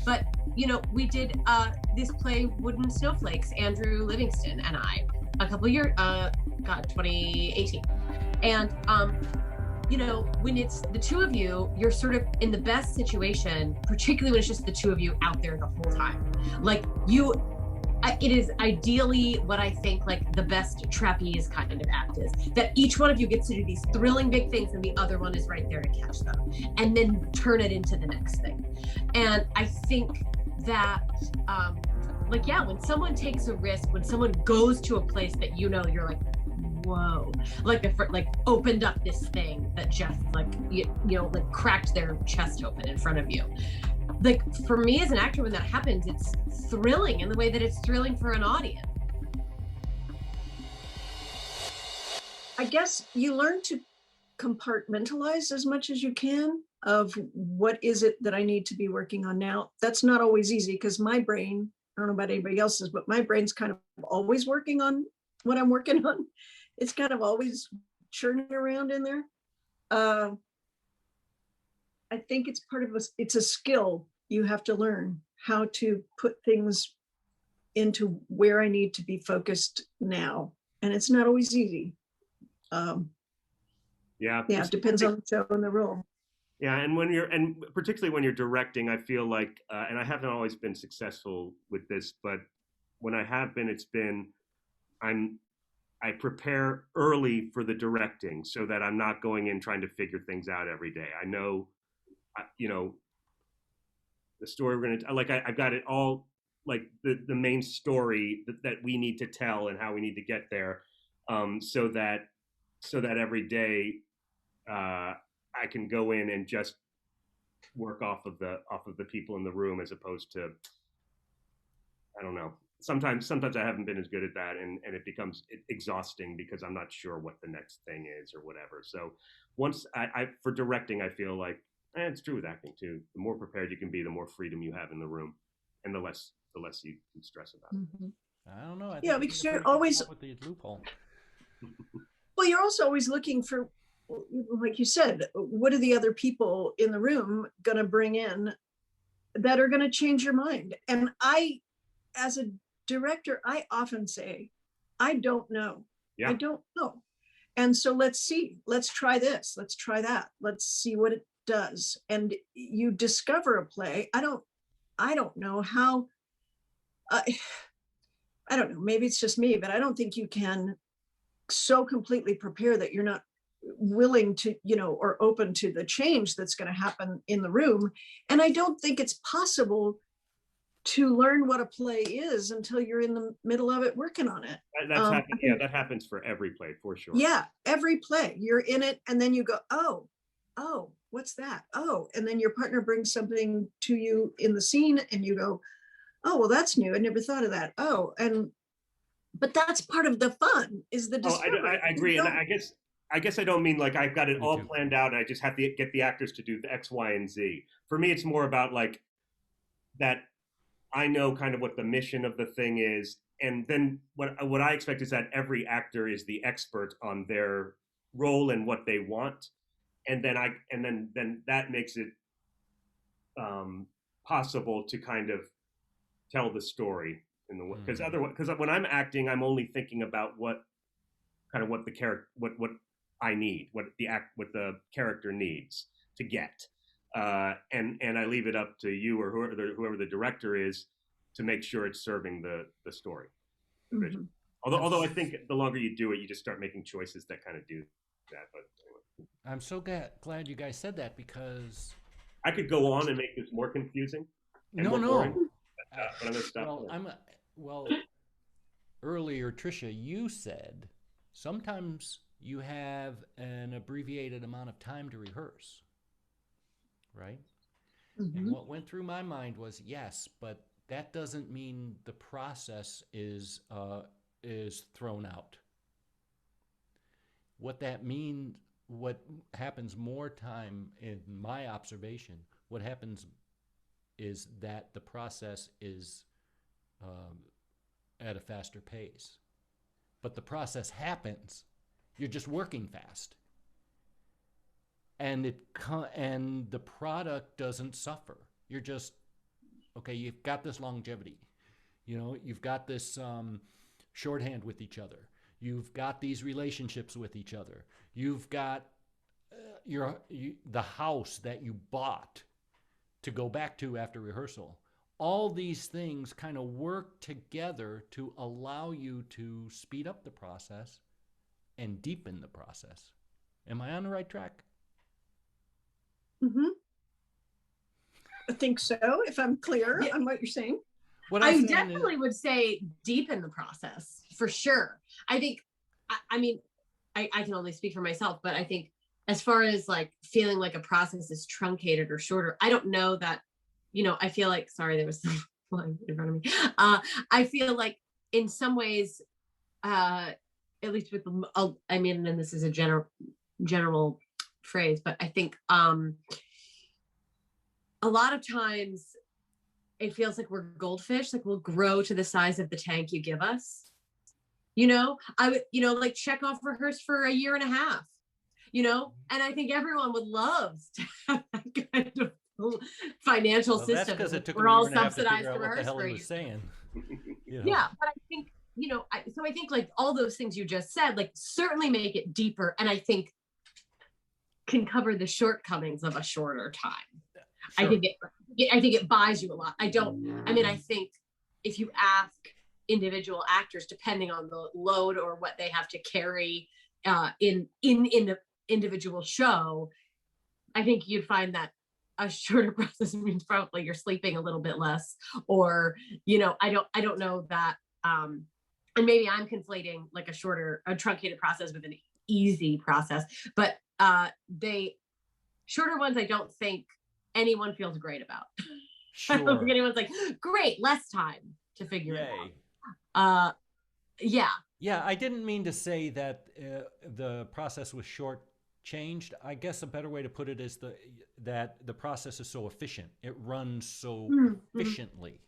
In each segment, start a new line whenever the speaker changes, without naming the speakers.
But, we did this play, Wooden Snowflakes, Andrew Livingston and I, a couple years, 2018. And, when it's the two of you, you're sort of in the best situation, particularly when it's just the two of you out there the whole time. Like it is ideally what I think like the best trapeze kind of act is, that each one of you gets to do these thrilling big things and the other one is right there to catch them and then turn it into the next thing. And I think that, when someone takes a risk, when someone goes to a place that you're like, whoa, like opened up this thing that just cracked their chest open in front of you. Like for me as an actor, when that happens, it's thrilling in the way that it's thrilling for an audience.
I guess you learn to compartmentalize as much as you can of what is it that I need to be working on now. That's not always easy because my brain, I don't know about anybody else's, but my brain's kind of always working on what I'm working on. It's kind of always churning around in there. I think it's part of it's a skill you have to learn how to put things into where I need to be focused now. And it's not always easy. It depends on the show and the role.
Yeah, and particularly when you're directing, I feel like, and I haven't always been successful with this, but when I have been, I prepare early for the directing so that I'm not going in trying to figure things out every day. I know, the story we're going to, I've got it all, like the main story that we need to tell and how we need to get there, so that every day I can go in and just work off of the people in the room, as opposed to, I don't know. Sometimes I haven't been as good at that, and it becomes exhausting because I'm not sure what the next thing is or whatever. So once I for directing, I feel like, it's true with acting too. The more prepared you can be, the more freedom you have in the room, and the less you can stress about it.
Mm-hmm. I don't know.
Because you're always
with the loophole.
Well, you're also always looking for, like you said, what are the other people in the room going to bring in that are going to change your mind? And I, as a director, I often say, I don't know. Yeah. I don't know. And so let's see, let's try this, let's try that. Let's see what it does. And you discover a play. I don't know how, I don't know, maybe it's just me, but I don't think you can so completely prepare that you're not willing to, or open to the change that's going to happen in the room. And I don't think it's possible to learn what a play is until you're in the middle of it working on it.
That happens for every play, for sure.
Yeah, every play. You're in it and then you go, oh, what's that? Oh, and then your partner brings something to you in the scene and you go, oh, well, that's new. I never thought of that. Oh, but that's part of the fun, is the discovery.
I agree. And I guess I don't mean like I've got it all planned out and I just have to get the actors to do the X, Y, and Z. For me, it's more about like that I know kind of what the mission of the thing is. And then what I expect is that every actor is the expert on their role and what they want. And then that makes it possible to kind of tell the story in the way, because when I'm acting, I'm only thinking about what the character, what I need, what the character needs to get, and I leave it up to you or whoever the director is to make sure it's serving the story. Mm-hmm. Although I think the longer you do it, you just start making choices that kind of do that. But anyway.
I'm so glad you guys said that, because
I could go on and make this more confusing.
No.
But I'm gonna stop.
Earlier, Tricia, you said sometimes you have an abbreviated amount of time to rehearse, right? Mm-hmm. And what went through my mind was, yes, but that doesn't mean the process is thrown out. What happens more time, in my observation, what happens is that the process is at a faster pace. But the process happens. You're just working fast. And the product doesn't suffer. You're just, Okay, you've got this longevity. You've got this shorthand with each other. You've got these relationships with each other. You've got the house that you bought to go back to after rehearsal. All these things kind of work together to allow you to speed up the process and deepen the process. Am I on the right track?
Mm-hmm. I think so, if I'm clear on what you're saying.
I definitely would say deepen the process, for sure. I think, I mean, I can only speak for myself, but I think as far as like feeling like a process is truncated or shorter, I don't know that, I feel like, sorry, there was some flying in front of me. I feel like in some ways, at least with, and this is a general phrase, but I think a lot of times it feels like we're goldfish, like we'll grow to the size of the tank you give us. I would, like Chekhov rehearsed for a year and a half, and I think everyone would love to have that kind of financial system.
That's because it took
we're
a year
all
and a half to
subsidized
figure out what the hell he was
year.
saying.
Yeah, but I think, so I think like all those things you just said, like certainly make it deeper, and I think can cover the shortcomings of a shorter time. Sure. I think it buys you a lot. I think if you ask individual actors, depending on the load or what they have to carry in the individual show, I think you'd find that a shorter process means probably you're sleeping a little bit less, or I don't know that, and maybe I'm conflating like a truncated process with an easy process, but shorter ones I don't think anyone feels great about. Sure. I don't think anyone's like, great, less time to figure it out.
Yeah, I didn't mean to say that the process was changed. I guess a better way to put it is that the process is so efficient. It runs so efficiently,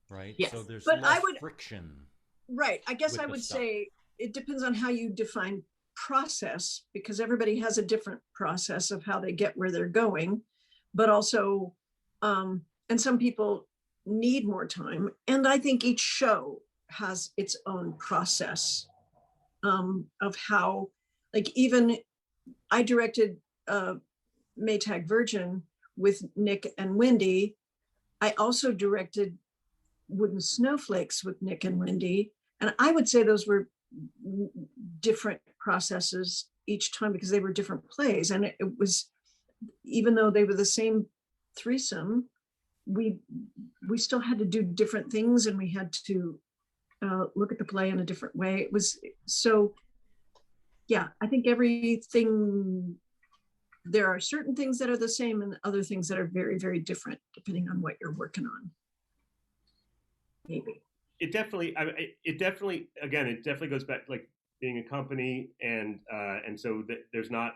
right?
Yes.
So there's less friction.
Right. I guess I would say it depends on how you define process, because everybody has a different process of how they get where they're going, but also, and some people need more time. And I think each show has its own process of how, like, even I directed Maytag Virgin with Nick and Wendy. I also directed Wooden Snowflakes with Nick and Wendy. And I would say those were different processes each time because they were different plays. And it was, even though they were the same threesome, we still had to do different things, and we had to look at the play in a different way. It was so, yeah, I think everything, there are certain things that are the same and other things that are very, very different depending on what you're working on. Maybe.
It definitely goes back, like being a company, and so that there's not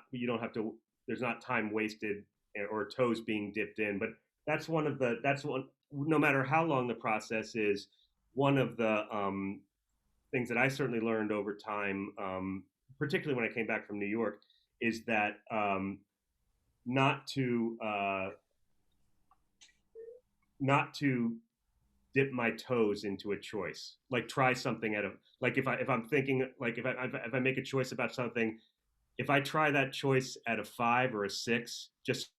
time wasted or toes being dipped in. But that's one, no matter how long the process is, one of the things that I certainly learned over time, particularly when I came back from New York, is that not to dip my toes into a choice. Like try something if I'm thinking, like if I make a choice about something, if I try that choice at a 5 or a 6, just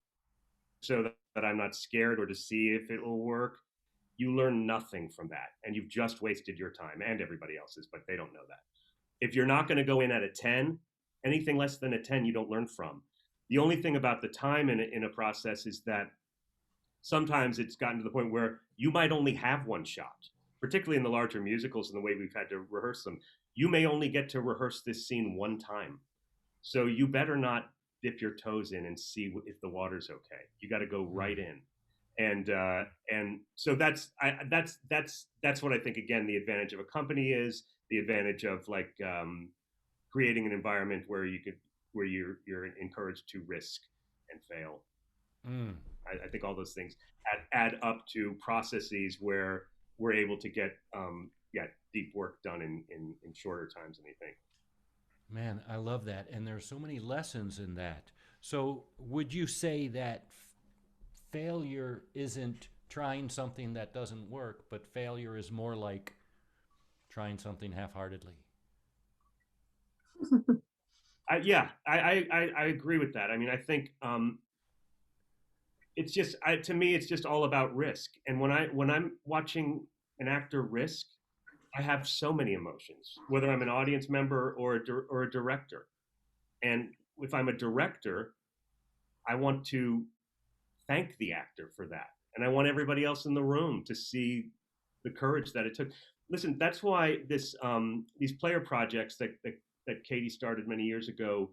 so that I'm not scared, or to see if it will work, you learn nothing from that, and you've just wasted your time and everybody else's, but they don't know that. If you're not going to go in at a 10, anything less than a 10 you don't learn from. The only thing about the time in a process is that sometimes it's gotten to the point where you might only have one shot, particularly in the larger musicals and the way we've had to rehearse them. You may only get to rehearse this scene one time. So you better not dip your toes in and see if the water's okay. You got to go right in. And so that's what I think, again, the advantage of a company is, the advantage of like creating an environment where you're encouraged to risk and fail. I think all those things add up to processes where we're able to get deep work done in shorter times than we think.
Man, I love that. And there's so many lessons in that. So would you say that failure isn't trying something that doesn't work, but failure is more like trying something half-heartedly.
I agree with that. I mean, I think it's just to me, it's just all about risk. And when I'm watching an actor risk, I have so many emotions, whether I'm an audience member or a director. And if I'm a director, I want to thank the actor for that, and I want everybody else in the room to see the courage that it took. Listen, that's why these player projects that Katie started many years ago,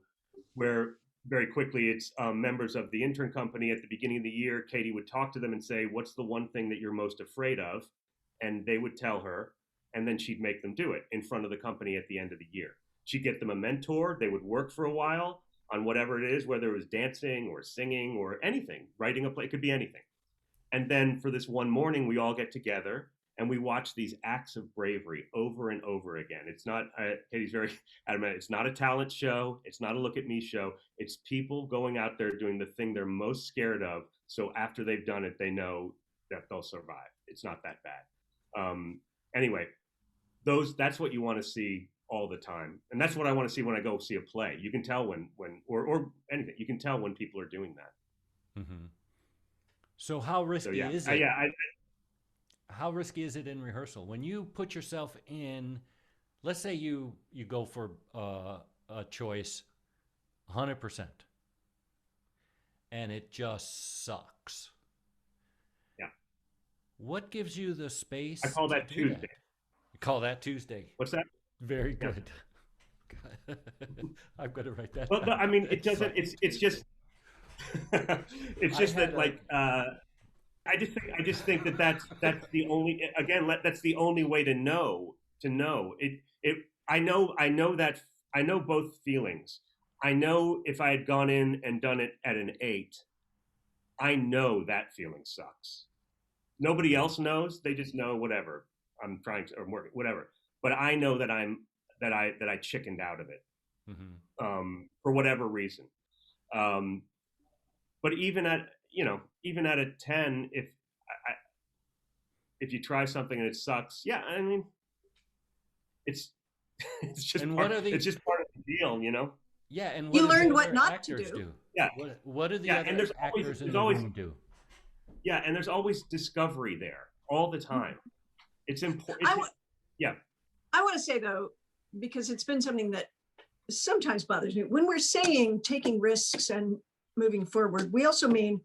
where very quickly it's members of the intern company at the beginning of the year. Katie would talk to them and say, "What's the one thing that you're most afraid of?" And they would tell her, and then she'd make them do it in front of the company at the end of the year. She'd get them a mentor. They would work for a while on whatever it is, whether it was dancing or singing or anything, writing a play, it could be anything. And then for this one morning, we all get together and we watch these acts of bravery over and over again. It's not, Katie's very adamant, it's not a talent show. It's not a look at me show. It's people going out there doing the thing they're most scared of. So after they've done it, they know that they'll survive. It's not that bad. Anyway, that's what you want to see all the time, and that's what I want to see when I go see a play. You can tell when or anything. You can tell when people are doing that.
Mm-hmm. So how risky is it? How risky is it in rehearsal when you put yourself in? Let's say you go for a choice 100%, and it just sucks.
Yeah.
What gives you the space?
I call that Tuesday.
You call that Tuesday.
What's that?
Very good. Yeah. I've got to write that.
Well, I mean, it doesn't. It's just. It's just that, like, I just think that that's the only. Again, that's the only way to know. I know both feelings. I know if I had gone in and done it at an 8, I know that feeling sucks. Nobody else knows. They just know whatever I'm trying to, or work, whatever. But I know that I chickened out of it, for whatever reason. But even at a 10, if you try something and it sucks, yeah, I mean, it's just part of the deal, you know.
Yeah, and
you learn what not to do.
Yeah, what do the other actors in the room do?
Yeah, and there's always discovery there all the time. It's important.
I want to say, though, because it's been something that sometimes bothers me, when we're saying taking risks and moving forward, we also mean,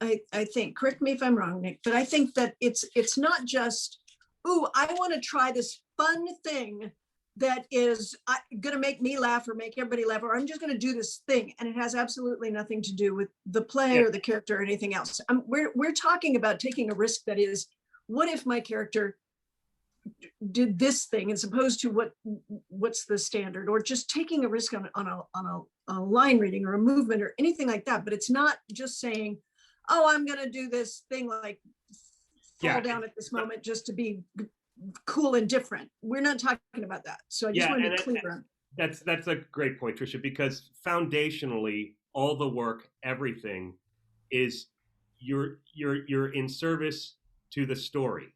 I think, correct me if I'm wrong, Nick, but I think that it's not just, ooh, I want to try this fun thing that is going to make me laugh or make everybody laugh, or I'm just going to do this thing. And it has absolutely nothing to do with the play or the character or anything else. We're talking about taking a risk that is, what if my character did this thing as opposed to what's the standard, or just taking a risk on a line reading or a movement or anything like that. But it's not just saying, oh, I'm going to do this thing like fall down at this moment just to be cool and different. We're not talking about that. So I just want to be clear.
That's a great point, Tricia, because foundationally, all the work, everything is you're in service to the story.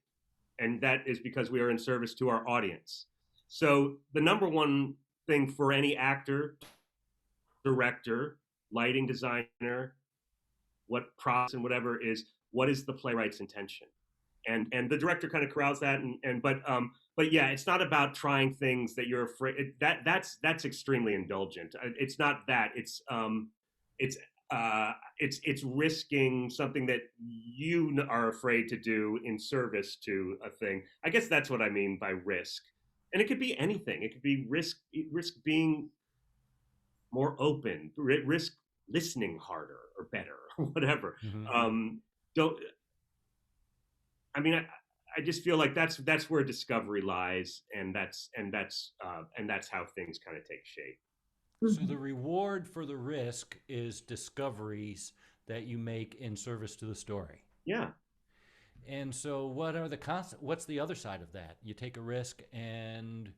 And that is because we are in service to our audience. So the number one thing for any actor, director, lighting designer, what props and whatever is, what is the playwright's intention? And the director kind of corrals that. But yeah, it's not about trying things that you're afraid. That's extremely indulgent. It's not that. It's risking something that you are afraid to do in service to a thing. I guess that's what I mean by risk. And it could be anything. It could be risk being more open, risk listening harder or better, or whatever. I just feel like that's where discovery lies, and that's how things kind of take shape.
So the reward for the risk is discoveries that you make in service to the story.
Yeah.
And so what's the other side of that? You take a risk and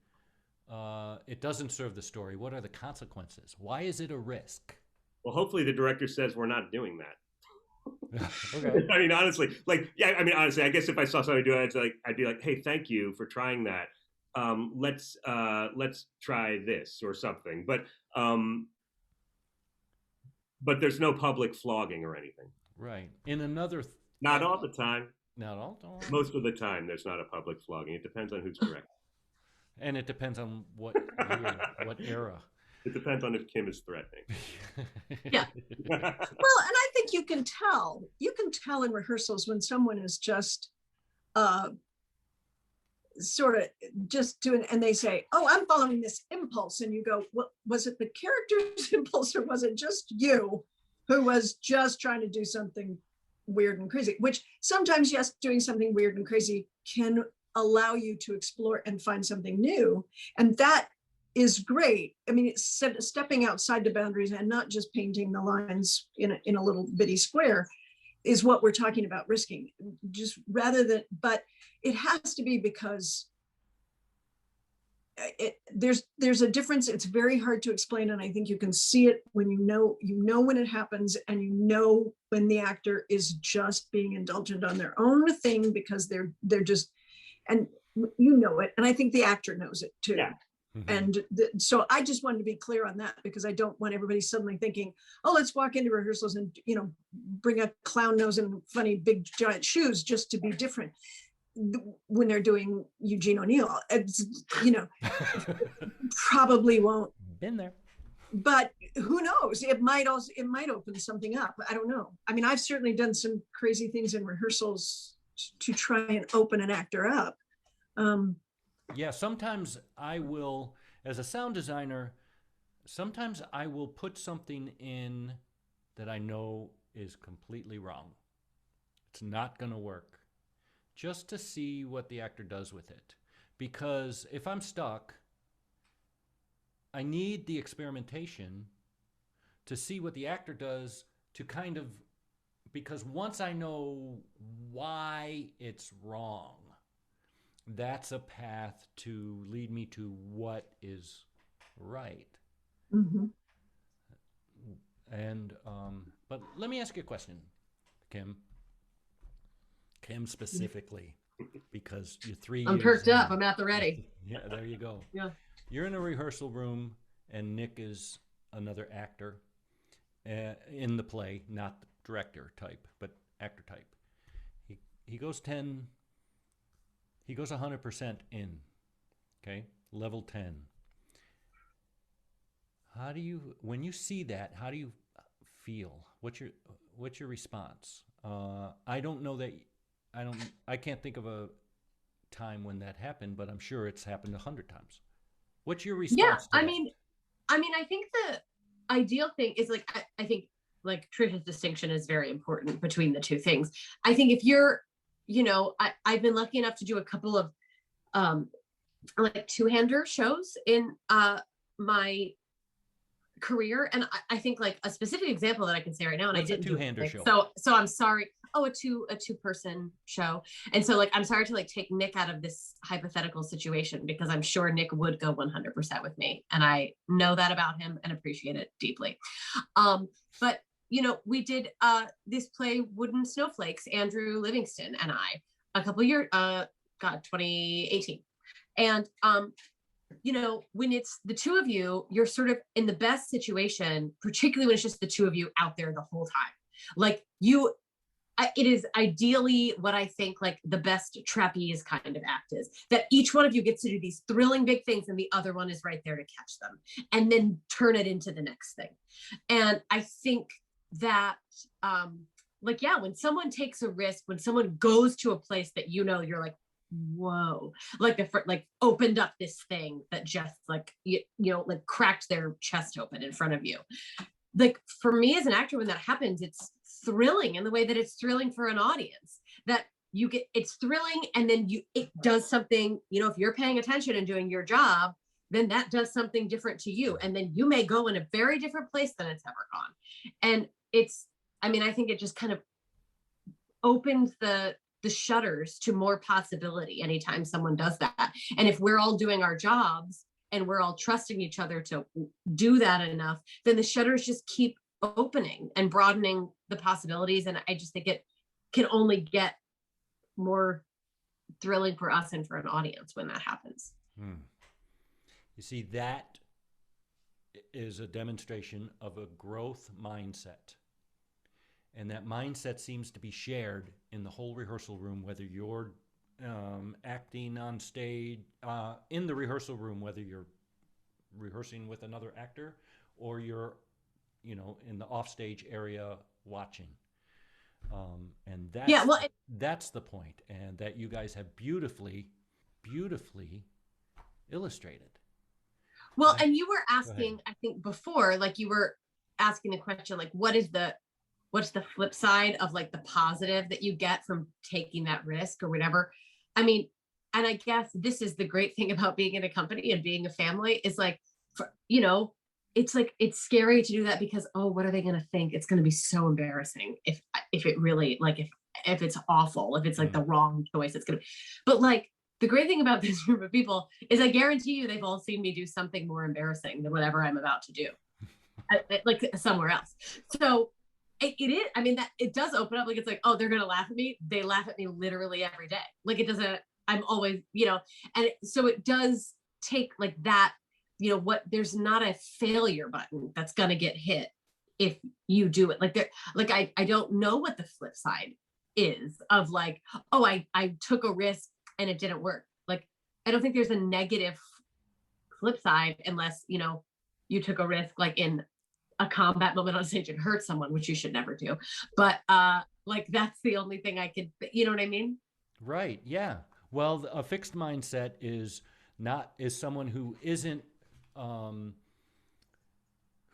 it doesn't serve the story. What are the consequences? Why is it a risk?
Well, hopefully the director says we're not doing that.
Okay.
I mean, honestly, like, yeah, I mean, honestly, I guess if I saw somebody do it, I'd be like, hey, thank you for trying that. Let's try this or something. But there's no public flogging or anything.
Right. In another,
Not all the time.
not all,
Most of the time, there's not a public flogging. It depends on who's directing.
and it depends on what year, what era.
It depends on if Kim is threatening.
Yeah.
Well, and I think you can tell in rehearsals when someone is just sort of just doing, and they say, oh, I'm following this impulse. And you go, well, was it the character's impulse or was it just you who was just trying to do something weird and crazy? Which sometimes, yes, doing something weird and crazy can allow you to explore and find something new. And that is great. I mean, it's stepping outside the boundaries and not just painting the lines in a little bitty square is what we're talking about risking. Just rather than, but it has to be because there's a difference. It's very hard to explain, and I think you can see it when you know when it happens, and you know when the actor is just being indulgent on their own thing because they're just, and you know it, and I think the actor knows it too.
Yeah.
Mhm.
And so I just wanted to be clear on that because I don't want everybody suddenly thinking, oh, let's walk into rehearsals and, bring a clown nose and funny big giant shoes just to be different when they're doing Eugene O'Neill. It's, probably won't.
Been there.
But who knows? It might open something up. I don't know. I mean, I've certainly done some crazy things in rehearsals to try and open an actor up.
Yeah, sometimes I will, as a sound designer, sometimes I will put something in that I know is completely wrong. It's not going to work. Just to see what the actor does with it. Because if I'm stuck, I need the experimentation to see what the actor does to kind of, because once I know why it's wrong, that's a path to lead me to what is right.
Mm-hmm.
And but let me ask you a question, Kim specifically, because you're 3 years
I'm perked up.
in.
I'm at the ready.
Yeah, there you go.
Yeah.
You're in a rehearsal room, and Nick is another actor in the play, not the director type, but actor type. He goes 100% in, okay? Level 10. How do you, when you see that, how do you feel? What's your response? I don't know that, I can't think of a time when that happened, but I'm sure it's happened 100 times. What's your response?
Yeah,
to
I
that?
mean, I think the ideal thing is like, I think like Tricia's distinction is very important between the two things. I think if you're, I've been lucky enough to do a couple of like two-hander shows in my career, and I think like a specific example that I can say right now, and
What's
I didn't
a two-hander show?
So I'm sorry. Oh, a two-person show, and so like I'm sorry to like take Nick out of this hypothetical situation because I'm sure Nick would go 100% with me, and I know that about him and appreciate it deeply. But we did this play, Wooden Snowflakes, Andrew Livingston and I, a couple years, 2018. And, when it's the two of you, you're sort of in the best situation, particularly when it's just the two of you out there the whole time. Like it is ideally what I think like the best trapeze kind of act is, that each one of you gets to do these thrilling big things and the other one is right there to catch them and then turn it into the next thing. And I think that when someone takes a risk, when someone goes to a place that you're like, whoa, like opened up this thing that just like like cracked their chest open in front of you. Like for me as an actor, when that happens, it's thrilling in the way that it's thrilling for an audience, that it's thrilling, and then it does something, if you're paying attention and doing your job, then that does something different to you, and then you may go in a very different place than it's ever gone. And I think it just kind of opens the shutters to more possibility anytime someone does that. And if we're all doing our jobs and we're all trusting each other to do that enough, then the shutters just keep opening and broadening the possibilities. And I just think it can only get more thrilling for us and for an audience when that happens.
You see, that is a demonstration of a growth mindset. And that mindset seems to be shared in the whole rehearsal room, whether you're acting on stage, in the rehearsal room, whether you're rehearsing with another actor or you're, in the offstage area watching. And that's the point, and that you guys have beautifully illustrated.
Well, and you were asking, I think before, like you were asking the question, like, what's the flip side of like the positive that you get from taking that risk or whatever? I mean, and I guess this is the great thing about being in a company and being a family is like, it's like, it's scary to do that because, oh, what are they going to think? It's going to be so embarrassing if it really, like, if it's awful, if it's like the wrong choice, it's going to be, but like, the great thing about this group of people is I guarantee you they've all seen me do something more embarrassing than whatever I'm about to do, like somewhere else. So it is, I mean, that it does open up, like, it's like, oh, they're going to laugh at me. They laugh at me literally every day. Like it doesn't, I'm always, and so it does take like that, there's not a failure button that's going to get hit if you do it. Like I don't know what the flip side is of like, oh, I took a risk and it didn't work. Like, I don't think there's a negative flip side unless, you took a risk, like in a combat moment on stage and hurt someone, which you should never do. But like, that's the only thing I could, you know what I mean?
Right. Yeah. Well, a fixed mindset is someone who isn't, who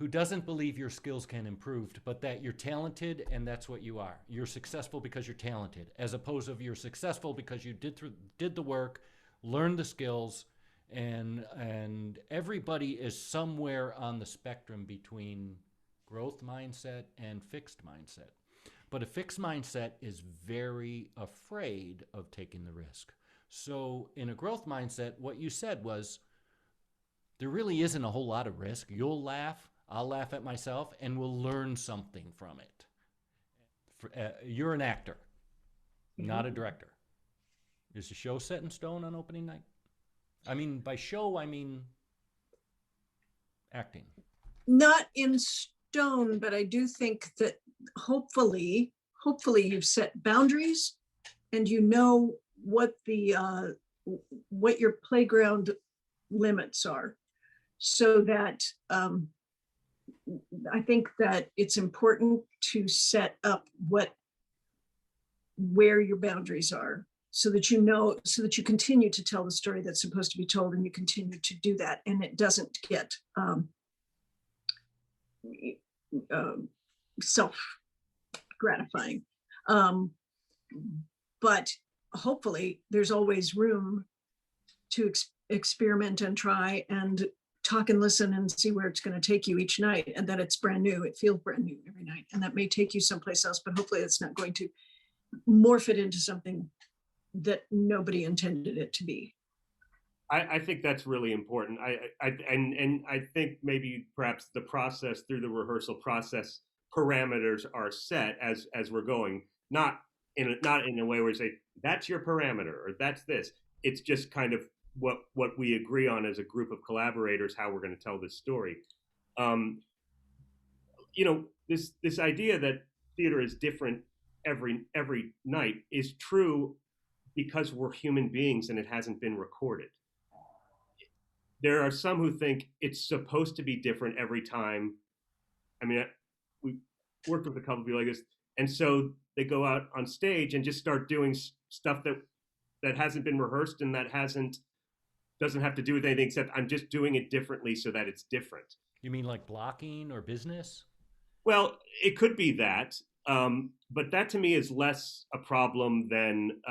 doesn't believe your skills can improve, but that you're talented and that's what you are. You're successful because you're talented, as opposed to you're successful because you did the work, learned the skills, and everybody is somewhere on the spectrum between growth mindset and fixed mindset. But a fixed mindset is very afraid of taking the risk. So in a growth mindset, what you said was, there really isn't a whole lot of risk. You'll laugh, I'll laugh at myself, and we'll learn something from it. You're an actor, not a director. Is the show set in stone on opening night? I mean, by show, I mean acting.
Not in stone, but I do think that hopefully you've set boundaries and you know what what your playground limits are, so that I think that it's important to set up where your boundaries are, so that you continue to tell the story that's supposed to be told, and you continue to do that, and it doesn't get self-gratifying. But hopefully there's always room to experiment and try and talk and listen and see where it's going to take you each night, and that it's brand new. It feels brand new every night, and that may take you someplace else, but hopefully it's not going to morph it into something that nobody intended it to be.
I think that's really important. I think maybe perhaps the process, through the rehearsal process, parameters are set as we're going, not in a way where you say that's your parameter or that's this. It's just kind of what we agree on as a group of collaborators, how we're going to tell this story. This idea that theater is different every night is true because we're human beings and it hasn't been recorded. There are some who think it's supposed to be different every time. I mean, we worked with a couple of people like this, and so they go out on stage and just start doing stuff that hasn't been rehearsed and that doesn't have to do with anything, except I'm just doing it differently so that it's different.
You mean like blocking or business?
Well, it could be that, but that to me is less a problem than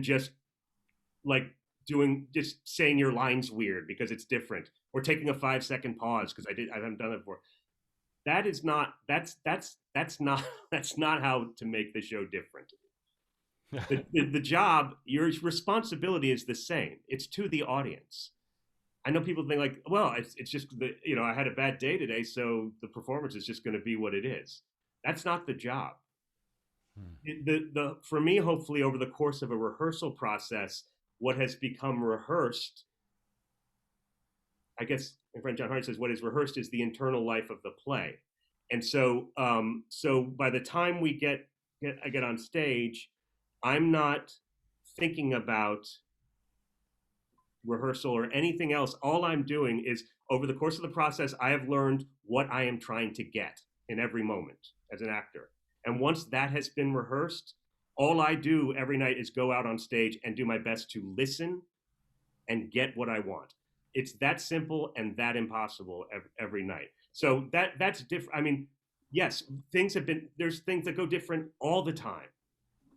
just like just saying your line's weird because it's different, or taking a 5-second pause because I haven't done it before. That's not how to make the show different. The job, your responsibility is the same. It's to the audience. I know people think like, well, it's just that, you know, I had a bad day today, so the performance is just going to be what it is. That's not the job. For me, hopefully over the course of a rehearsal process, what has become rehearsed, I guess my friend John Hart says, what is rehearsed is the internal life of the play. And so, so by the time I get on stage, I'm not thinking about rehearsal or anything else. All I'm doing is, over the course of the process, I have learned what I am trying to get in every moment as an actor. And once that has been rehearsed, all I do every night is go out on stage and do my best to listen and get what I want. It's that simple and that impossible every night. So that's different. I mean, yes, there's things that go different all the time.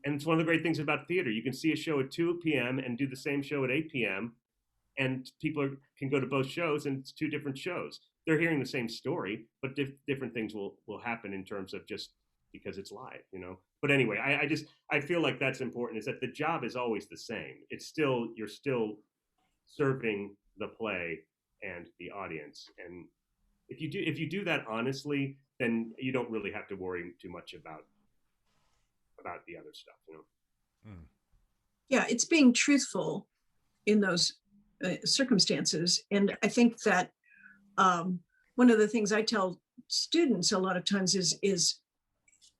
And it's one of the great things about theater. You can see a show at 2 p.m. and do the same show at 8 p.m. and people can go to both shows and it's two different shows. They're hearing the same story, but different things will happen in terms of just because it's live, you know. But anyway, I feel like that's important, is that the job is always the same. You're still serving the play and the audience. And if you do that honestly, then you don't really have to worry too much about the other stuff, you know.
Yeah, it's being truthful in those circumstances. And I think that one of the things I tell students a lot of times is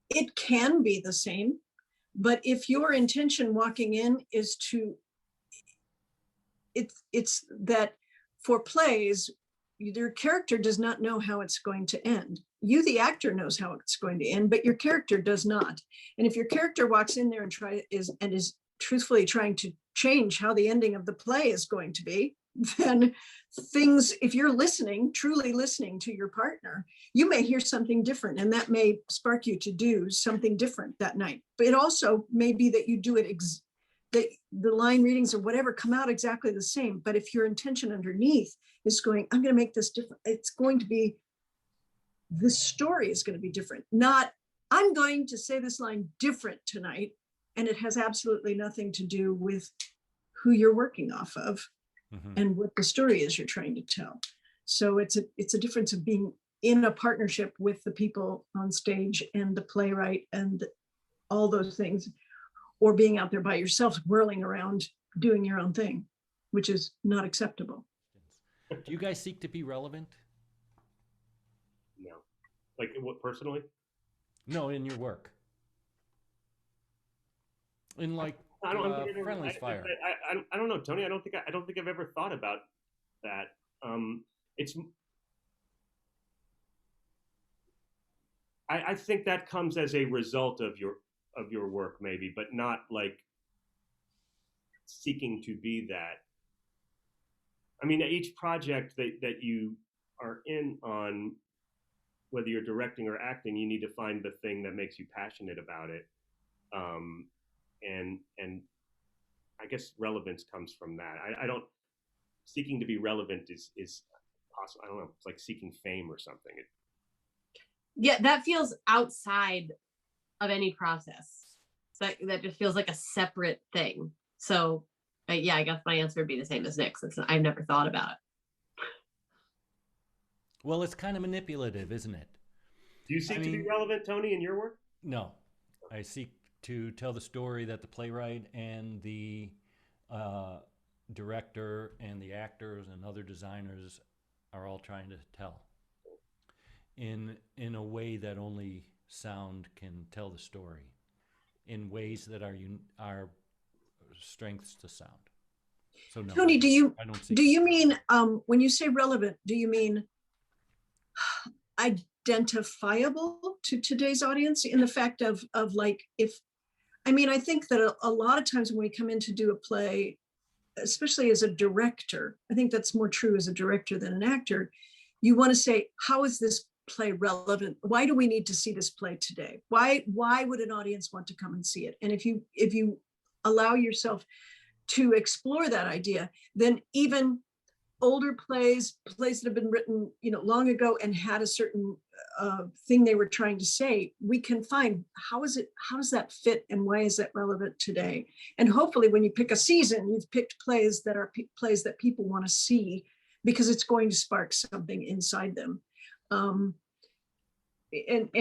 it can be the same, but if your intention walking in is to, it's that for plays, your character does not know how it's going to end. You, the actor, knows how it's going to end, but your character does not. And if your character walks in there and is truthfully trying to change how the ending of the play is going to be, then if you're truly listening to your partner, you may hear something different, and that may spark you to do something different that night. But it also may be that you do it, that the line readings or whatever come out exactly the same. But if your intention underneath is going, I'm going to make this different, it's going to be, this story is going to be different. Not, I'm going to say this line different tonight, and it has absolutely nothing to do with who you're working off of and what the story is you're trying to tell. So it's a difference of being in a partnership with the people on stage and the playwright and all those things, or being out there by yourself, whirling around, doing your own thing, which is not acceptable.
Do you guys seek to be relevant?
No. Like what, personally?
No, in your work. In like Friendly's Fire.
I don't know, Tony. I don't think I've ever thought about that. I think that comes as a result of your work, maybe, but not like seeking to be that. I mean, each project that you are in on, whether you're directing or acting, you need to find the thing that makes you passionate about it. And I guess relevance comes from that. I don't, seeking to be relevant is possible. I don't know. It's like seeking fame or something.
Yeah, that feels outside of any process. That just feels like a separate thing. So yeah, I guess my answer would be the same as Nick's. I've never thought about it.
Well, it's kind of manipulative, isn't it?
Do you seek to be relevant, Tony, in your work?
No, I seek to tell the story that the playwright and the director and the actors and other designers are all trying to tell in a way that only sound can tell the story, in ways that are strengths to sound. So no,
Tony, do you mean when you say relevant, do you mean identifiable to today's audience, in the fact of like, I think that a lot of times when we come in to do a play, especially as a director, I think that's more true as a director than an actor, you want to say, how is this play relevant? Why do we need to see this play today? Why would an audience want to come and see it? And if you allow yourself to explore that idea, then even older plays that have been written, long ago and had a certain thing they were trying to say, we can find how does that fit and why is that relevant today? And hopefully when you pick a season, you've picked plays that are plays that people want to see, because it's going to spark something inside them, and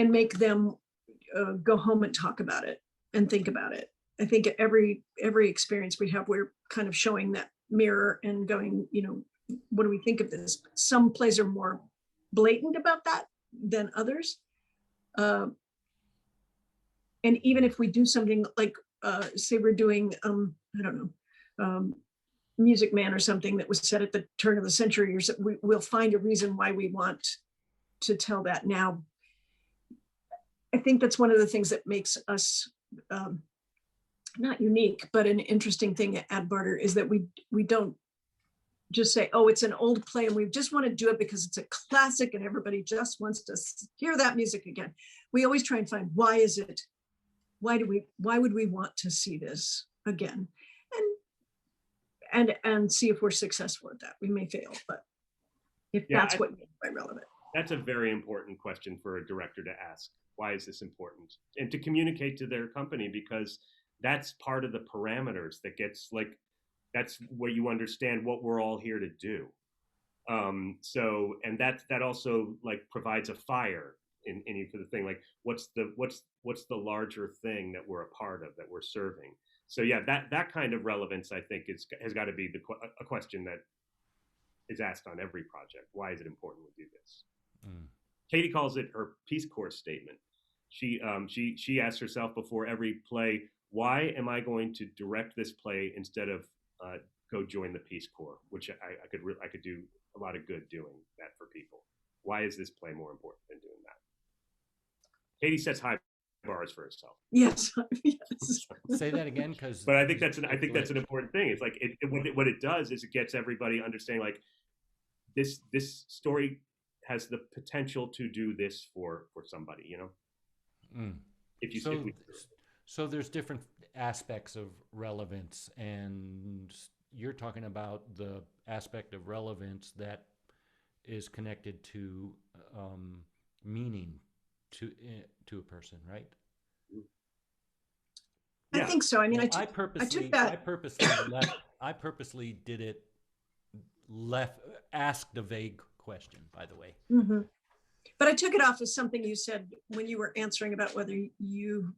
make them go home and talk about it and think about it. I think every experience we have, we're kind of showing that mirror and going, what do we think of this? Some plays are more blatant about that than others. And even if we do something like, say we're doing, I don't know, Music Man or something that was set at the turn of the century, or so, we'll find a reason why we want to tell that now. I think that's one of the things that makes us not unique, but an interesting thing at Barter is that we don't just say, oh, it's an old play and we just want to do it because it's a classic and everybody just wants to hear that music again. We always try and find, why would we want to see this again? And see if we're successful at that. We may fail, but if that's what you mean by relevant.
That's a very important question for a director to ask. Why is this important? And to communicate to their company, because that's part of the parameters that gets that's where you understand what we're all here to do. So, and that also provides a fire in for the thing, what's the larger thing that we're a part of, that we're serving. So yeah, that kind of relevance, I think, has got to be a question that is asked on every project. Why is it important we do this? Katie calls it her Peace Corps statement. She asks herself before every play, why am I going to direct this play instead of go join the Peace Corps, which I could do a lot of good doing that for people. Why is this play more important than doing that? Katie sets high bars for herself.
Yes. Yes.
Say that again, because.
But I think that's an important thing. It's what it does is it gets everybody understanding this story has the potential to do this for somebody, If you
so there's different aspects of relevance, and you're talking about the aspect of relevance that is connected to meaning to a person, right?
Yeah. I think so. I mean,
I purposely did it asked a vague question, by the way.
Mm-hmm. But I took it off as something you said when you were answering about whether you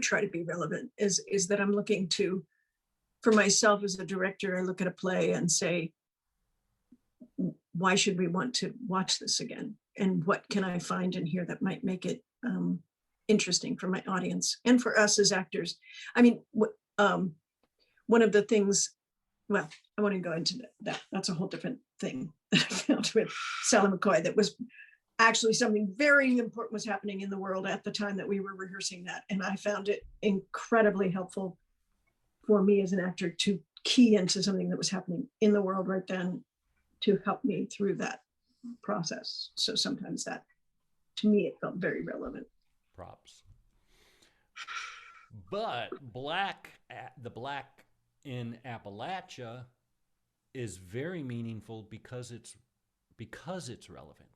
try to be relevant, is that I'm looking to, for myself as a director, I look at a play and say, why should we want to watch this again? And what can I find in here that might make it interesting for my audience and for us as actors? I mean, one of the things, well, I want to go into that. That's a whole different thing that I found with Sally McCoy. That was actually something very important was happening in the world at the time that we were rehearsing that. And I found it incredibly helpful for me as an actor to key into something that was happening in the world right then to help me through that process. So sometimes that, to me, it felt very relevant.
Props. But the black in Appalachia is very meaningful because it's relevant.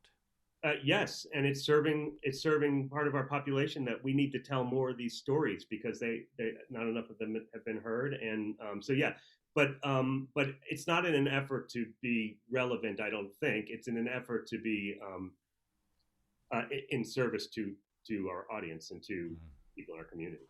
Yes, and it's serving part of our population that we need to tell more of these stories because they not enough of them have been heard, and so yeah. But it's not in an effort to be relevant, I don't think. It's in an effort to be in service to our audience and to people in our community.